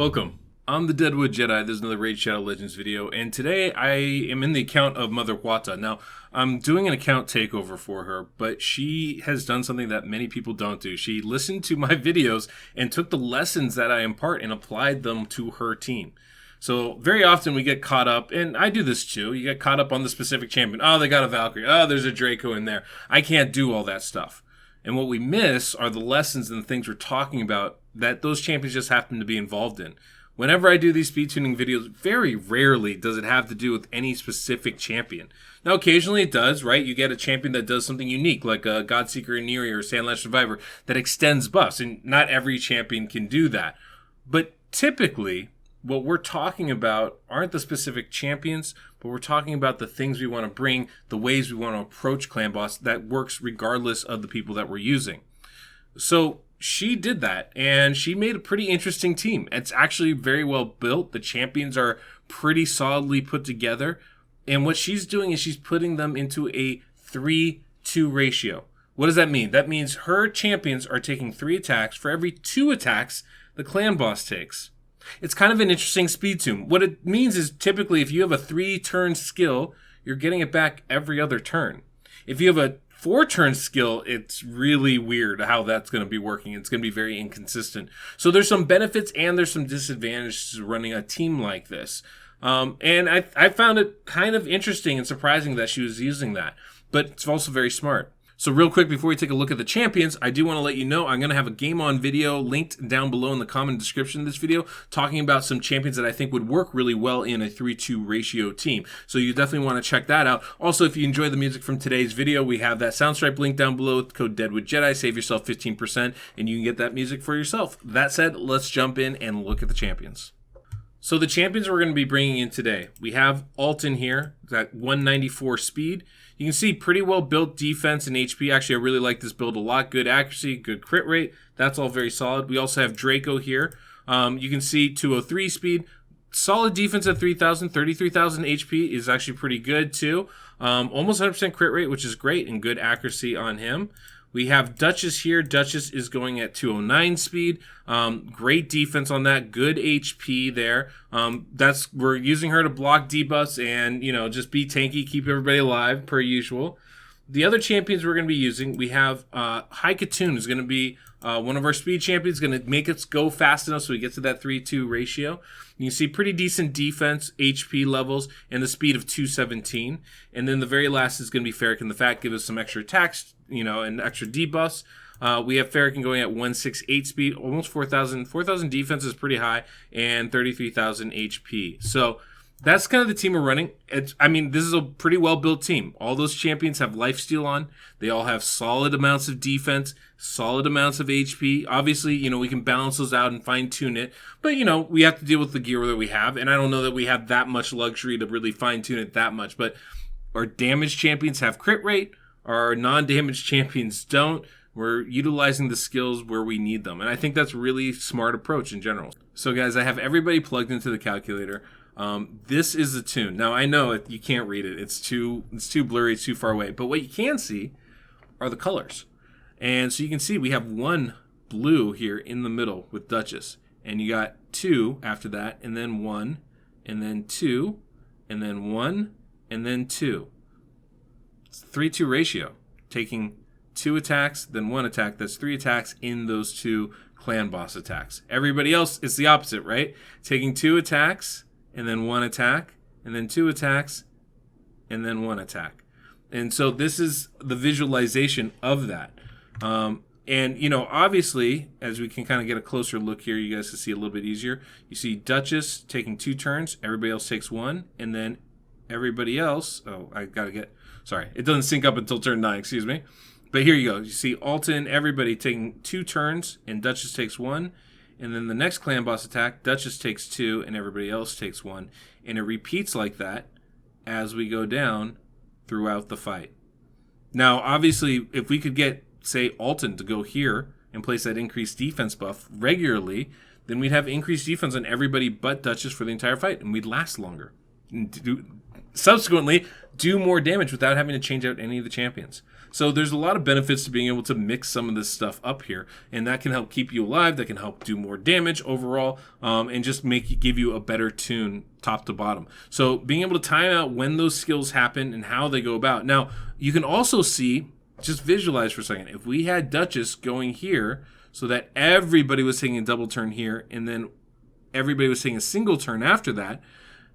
Welcome. I'm the Deadwood Jedi. There's another Raid Shadow Legends video, and today I am in the account of Mother Huata. Now, I'm doing an account takeover for her, but she has done something that many people don't do. She listened to my videos and took the lessons that I impart and applied them to her team. So very often we get caught up, and I do this too, you get caught up on the specific champion. Oh, they got a Valkyrie. Oh, there's a Draco in there. I can't do all that stuff. And what we miss are the lessons and the things we're talking about that those champions just happen to be involved in. Whenever I do these speed tuning videos, very rarely does it have to do with any specific champion. Now, occasionally it does, right? You get a champion that does something unique, like a Godseeker Iniri or Sandlash Survivor, that extends buffs, and not every champion can do that. But typically, what we're talking about aren't the specific champions, but we're talking about the things we want to bring, the ways we want to approach Clan Boss that works regardless of the people that we're using. So she did that, and she made a pretty interesting team. It's actually very well built. The champions are pretty solidly put together. And what she's doing is she's putting them into a 3-2 ratio. What does that mean? That means her champions are taking 3 attacks for every 2 attacks the Clan Boss takes. It's kind of an interesting speed tune. What it means is typically if you have a 3-turn skill, you're getting it back every other turn. If you have a 4-turn skill, it's really weird how that's going to be working. It's going to be very inconsistent. So there's some benefits and there's some disadvantages to running a team like this. And I found it kind of interesting and surprising that she was using that. But it's also very smart. So real quick, before we take a look at the champions, I do want to let you know I'm going to have a Game On video linked down below in the comment description of this video talking about some champions that I think would work really well in a 3-2 ratio team. So you definitely want to check that out. Also, if you enjoy the music from today's video, we have that Soundstripe link down below with code DeadwoodJedi. Save yourself 15% and you can get that music for yourself. That said, let's jump in and look at the champions. So the champions we're going to be bringing in today, we have Alton here, at 194 speed. You can see pretty well built defense and HP. Actually, I really like this build a lot. Good accuracy, good crit rate. That's all very solid. We also have Draco here. You can see 203 speed. Solid defense at 3,000. 33,000 HP is actually pretty good too. Almost 100% crit rate, which is great, and good accuracy on him. We have Duchess here. Duchess is going at 209 speed. Great defense on that. Good HP there. We're using her to block debuffs and, just be tanky, keep everybody alive per usual. The other champions we're going to be using, we have High Katoon is going to be one of our speed champions, going to make us go fast enough so we get to that 3-2 ratio. You see pretty decent defense, HP levels, and the speed of 217. And then the very last is going to be Farrakhan the Fat, give us some extra attacks, and extra debuffs. We have Farrakhan going at 168 speed, almost 4,000. 4,000 defense is pretty high, and 33,000 HP. So that's kind of the team we're running. This is a pretty well-built team. All those champions have lifesteal on. They all have solid amounts of defense, solid amounts of HP. Obviously, we can balance those out and fine-tune it. But, we have to deal with the gear that we have. And I don't know that we have that much luxury to really fine-tune it that much. But our damaged champions have crit rate. Our non-damaged champions don't. We're utilizing the skills where we need them. And I think that's a really smart approach in general. So, guys, I have everybody plugged into the calculator. This is the tune. Now I know you can't read it. It's too blurry, it's too far away. But what you can see are the colors. And so you can see we have 1 blue here in the middle with Duchess. And you got 2 after that, and then 1, and then 2, and then 1, and then 2. It's a 3-2 ratio. Taking 2 attacks, then 1 attack. That's 3 attacks in those 2 Clan Boss attacks. Everybody else is the opposite, right? Taking 2 attacks, and then 1 attack, and then 2 attacks, and then 1 attack. And so this is the visualization of that. Obviously, as we can kind of get a closer look here, you guys can see a little bit easier. You see Duchess taking 2 turns, everybody else takes 1, and then everybody else, sorry, it doesn't sync up until turn 9, excuse me. But here you go. You see Alton, everybody taking 2 turns, and Duchess takes 1. And then the next Clan Boss attack, Duchess takes 2 and everybody else takes 1. And it repeats like that as we go down throughout the fight. Now, obviously, if we could get, say, Alton to go here and place that increased defense buff regularly, then we'd have increased defense on everybody but Duchess for the entire fight, and we'd last longer. And subsequently, do more damage without having to change out any of the champions. So there's a lot of benefits to being able to mix some of this stuff up here, and that can help keep you alive, that can help do more damage overall, and just give you a better tune top to bottom. So being able to time out when those skills happen and how they go about. Now, you can also see, just visualize for a second, if we had Duchess going here so that everybody was taking a double turn here, and then everybody was taking a single turn after that,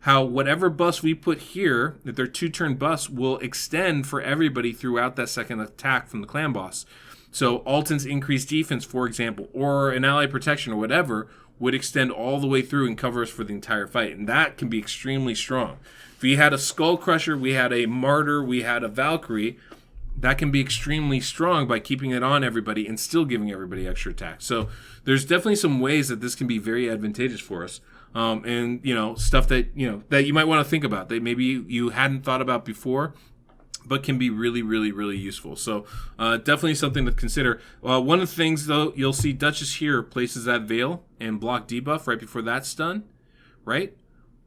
how whatever buffs we put here, if they're 2-turn buffs, will extend for everybody throughout that second attack from the clan boss. So Alton's increased defense, for example, or an ally protection or whatever, would extend all the way through and cover us for the entire fight. And that can be extremely strong. If we had a Skull Crusher, we had a Martyr, we had a Valkyrie, that can be extremely strong by keeping it on everybody and still giving everybody extra attack. So there's definitely some ways that this can be very advantageous for us. And, stuff that, that you might want to think about that maybe you hadn't thought about before, but can be really, really, really useful. So definitely something to consider. One of the things, though, you'll see Duchess here places that Veil and block debuff right before that stun, right?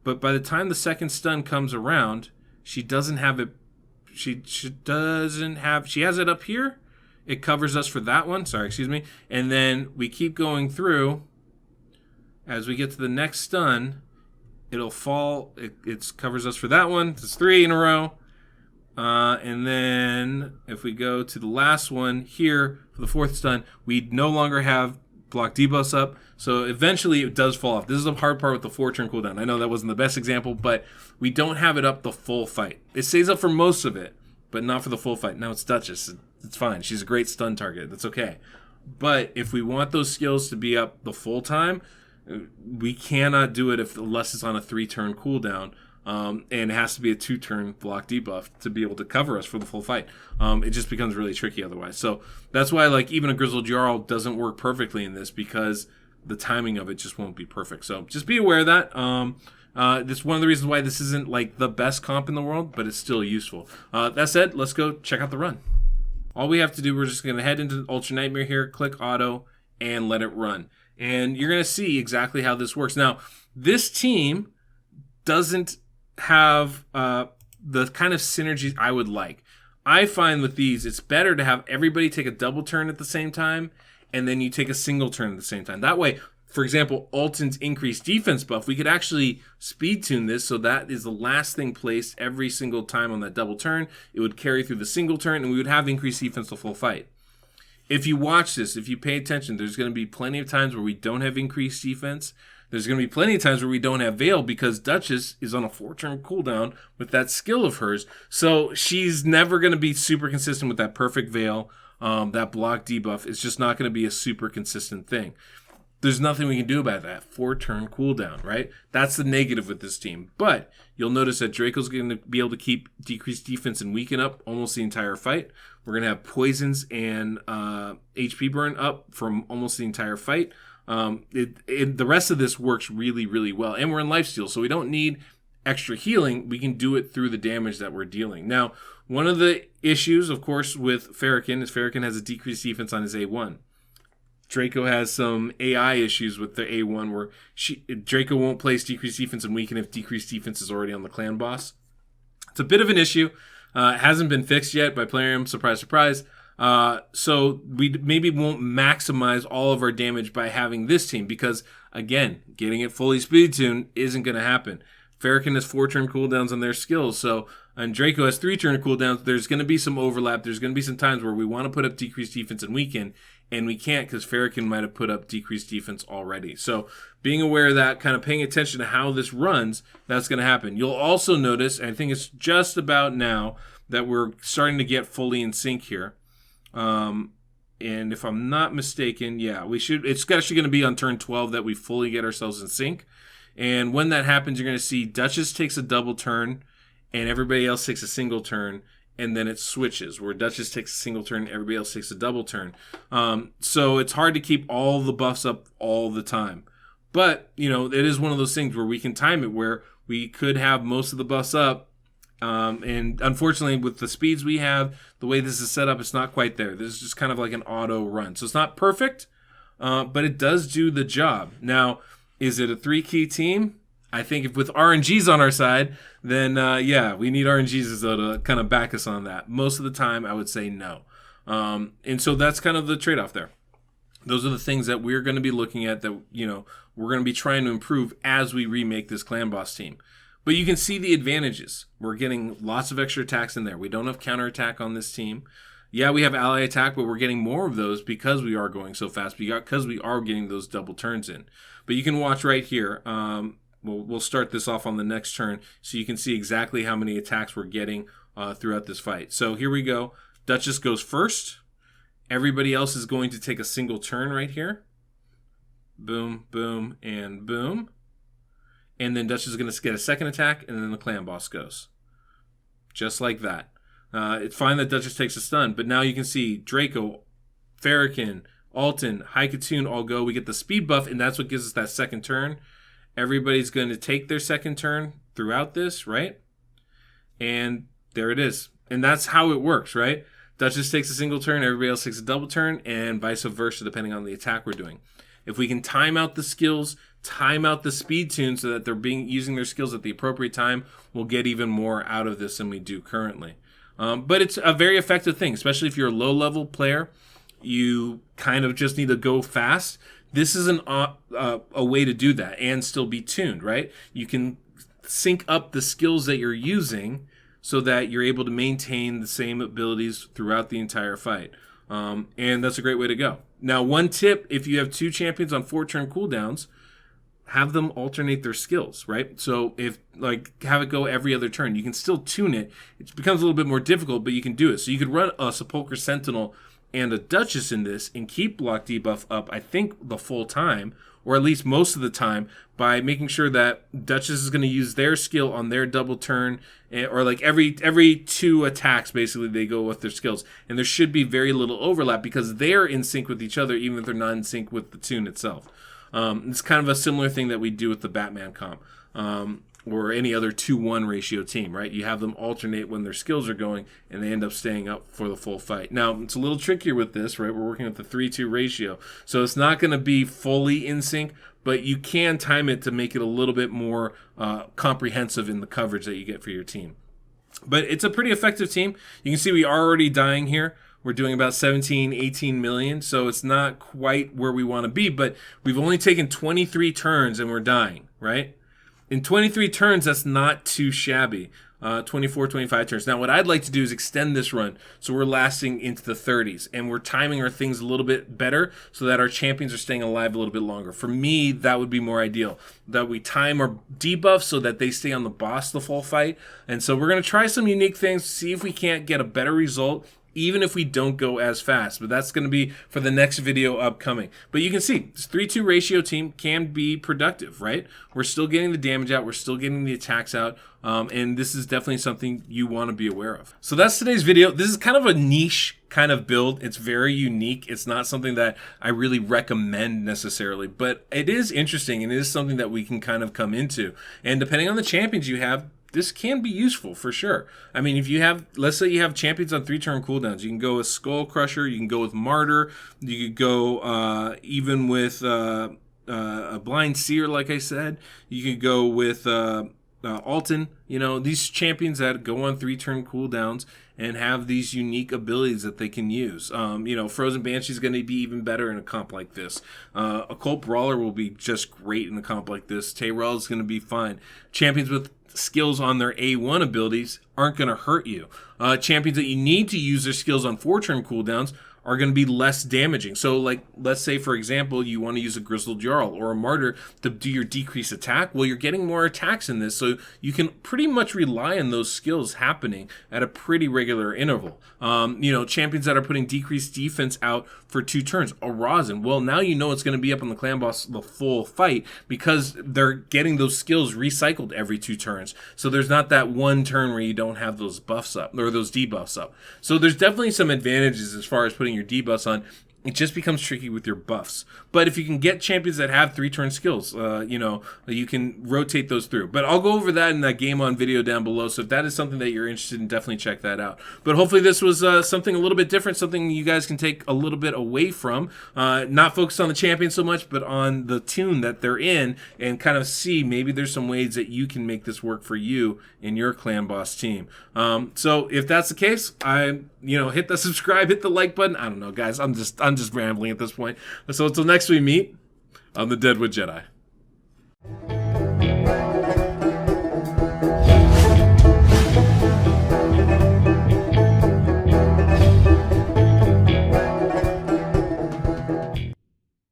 But by the time the second stun comes around, she doesn't have it. She has it up here. It covers us for that one. Sorry, excuse me. And then we keep going through. As we get to the next stun, it'll fall. It covers us for that one. It's 3 in a row. And then if we go to the last one here for the fourth stun, we no longer have block debuffs up. So eventually it does fall off. This is the hard part with the 4-turn cooldown. I know that wasn't the best example, but we don't have it up the full fight. It stays up for most of it, but not for the full fight. Now it's Duchess. It's fine. She's a great stun target. That's okay. But if we want those skills to be up the full time, we cannot do it unless it's on a 3-turn cooldown, and it has to be a 2-turn block debuff to be able to cover us for the full fight. It just becomes really tricky otherwise. So that's why even a Grizzled Jarl doesn't work perfectly in this, because the timing of it just won't be perfect. So just be aware of that. This is one of the reasons why this isn't the best comp in the world, but it's still useful. That said, let's go check out the run. All we have to do, we're just going to head into Ultra Nightmare here, click auto, and let it run. And you're going to see exactly how this works. Now, this team doesn't have the kind of synergies I would like. I find with these, it's better to have everybody take a double turn at the same time, and then you take a single turn at the same time. That way, for example, Alton's increased defense buff, we could actually speed tune this so that is the last thing placed every single time on that double turn. It would carry through the single turn, and we would have increased defense the full fight. If you watch this, if you pay attention, there's going to be plenty of times where we don't have increased defense. There's going to be plenty of times where we don't have Veil, because Duchess is on a 4-turn cooldown with that skill of hers. So she's never going to be super consistent with that perfect Veil. That block debuff is just not going to be a super consistent thing. There's nothing we can do about that 4-turn cooldown, right? That's the negative with this team. But you'll notice that Draco's going to be able to keep decreased defense and weaken up almost the entire fight. We're going to have poisons and HP burn up from almost the entire fight. The rest of this works really, really well. And we're in lifesteal, so we don't need extra healing. We can do it through the damage that we're dealing. Now, one of the issues, of course, with Farrakhan is Farrakhan has a decreased defense on his A1. Draco has some AI issues with the A1 where Draco won't place decreased defense and weaken if decreased defense is already on the clan boss. It's a bit of an issue. It hasn't been fixed yet by Plarium, surprise, surprise. So we maybe won't maximize all of our damage by having this team because, again, getting it fully speed tuned isn't going to happen. Farrakhan has 4-turn cooldowns on their skills, and Draco has 3-turn cooldowns. There's going to be some overlap. There's going to be some times where we want to put up decreased defense and weaken, and we can't because Farrakhan might have put up decreased defense already. So being aware of that, kind of paying attention to how this runs, that's going to happen. You'll also notice, and I think it's just about now, that we're starting to get fully in sync here. And if I'm not mistaken, yeah, it's actually going to be on turn 12 that we fully get ourselves in sync. And when that happens, you're going to see Duchess takes a double turn and everybody else takes a single turn, and then it switches where Duchess takes a single turn, everybody else takes a double turn. So it's hard to keep all the buffs up all the time. But, it is one of those things where we can time it where we could have most of the buffs up. And unfortunately, with the speeds we have, the way this is set up, it's not quite there. This is just kind of like an auto run. So it's not perfect, but it does do the job. Now, is it a 3-key team? I think if with RNGs on our side, then yeah, we need RNGs though to kind of back us on that. Most of the time, I would say no. And so that's kind of the trade-off there. Those are the things that we're going to be looking at that, we're going to be trying to improve as we remake this clan boss team. But you can see the advantages. We're getting lots of extra attacks in there. We don't have counterattack on this team. Yeah, we have ally attack, but we're getting more of those because we are going so fast. Because we are getting those double turns in. But you can watch right here. We'll start this off on the next turn so you can see exactly how many attacks we're getting throughout this fight. So here we go. Duchess goes first. Everybody else is going to take a single turn right here. Boom, boom, and boom. And then Duchess is going to get a second attack, and then the clan boss goes. Just like that. It's fine that Duchess takes a stun, but now you can see Draco, Farrakhan, Alton, Haikatoon all go. We get the speed buff, and that's what gives us that second turn. Everybody's going to take their second turn throughout this, right? And there it is. And that's how it works, right? Duchess takes a single turn, everybody else takes a double turn, and vice versa, depending on the attack we're doing. If we can time out the skills, time out the speed tune so that they're using their skills at the appropriate time, we'll get even more out of this than we do currently. But it's a very effective thing, especially if you're a low-level player. You kind of just need to go fast. This is a way to do that and still be tuned, right? You can sync up the skills that you're using so that you're able to maintain the same abilities throughout the entire fight. And that's a great way to go. Now, one tip, if you have two champions on 4-turn cooldowns, have them alternate their skills, right? So if, have it go every other turn. You can still tune it. It becomes a little bit more difficult, but you can do it. So you could run a Sepulchre Sentinel and a Duchess in this and keep block debuff up, I think, the full time, or at least most of the time, by making sure that Duchess is going to use their skill on their double turn, or every 2 attacks, basically, they go with their skills. And there should be very little overlap because they're in sync with each other, even if they're not in sync with the tune itself. It's kind of a similar thing that we do with the Batman comp, or any other 2-1 ratio team, right? You have them alternate when their skills are going, and they end up staying up for the full fight. Now, it's a little trickier with this, right? We're working with the 3-2 ratio, so it's not going to be fully in sync, but you can time it to make it a little bit more comprehensive in the coverage that you get for your team. But it's a pretty effective team. You can see we are already dying here. We're doing about 17, 18 million, so it's not quite where we want to be, but we've only taken 23 turns and we're dying, right? In 23 turns, that's not too shabby. 24, 25 turns. Now, what I'd like to do is extend this run so we're lasting into the 30s, and we're timing our things a little bit better so that our champions are staying alive a little bit longer. For me, that would be more ideal, that we time our debuffs so that they stay on the boss the full fight. And so we're going to try some unique things, see if we can't get a better result, even if we don't go as fast. But that's going to be for the next video upcoming. But you can see, this 3-2 ratio team can be productive, right? We're still getting the damage out. We're still getting the attacks out. And this is definitely something you want to be aware of. So that's today's video. This is kind of a niche kind of build. It's very unique. It's not something that I really recommend necessarily, but it is interesting and it is something that we can kind of come into. And depending on the champions you have, this can be useful for sure. I mean, if you have, let's say you have champions on 3-turn cooldowns, you can go with Skull Crusher, you can go with Martyr, you could go even with a Blind Seer, like I said. You could go with Alton. You know, these champions that go on 3-turn cooldowns and have these unique abilities that they can use. Frozen Banshee is going to be even better in a comp like this. Occult Brawler will be just great in a comp like this. Tayrell is going to be fine. Champions with skills on their A1 abilities aren't going to hurt you. Champions that you need to use their skills on 4-turn cooldowns are going to be less damaging. So, let's say, for example, you want to use a Grizzled Jarl or a Martyr to do your decreased attack. Well, you're getting more attacks in this, so you can pretty much rely on those skills happening at a pretty regular interval. Champions that are putting decreased defense out for 2 turns. A Rosin, well, now you know it's going to be up on the clan boss the full fight because they're getting those skills recycled every 2 turns. So there's not that one turn where you don't have those buffs up, or those debuffs up. So there's definitely some advantages as far as putting your debuffs on. it just becomes tricky with your buffs. But if you can get champions that have 3-turn skills, you can rotate those through. But I'll go over that in that game on video down below. So if that is something that you're interested in, definitely check that out. But hopefully this was something a little bit different, something you guys can take a little bit away from. Not focused on the champion so much, but on the tune that they're in, and kind of see maybe there's some ways that you can make this work for you in your clan boss team. So if that's the case, hit the subscribe, hit the like button. I don't know, guys. I'm just rambling at this point. So until next we meet, I'm the Deadwood Jedi.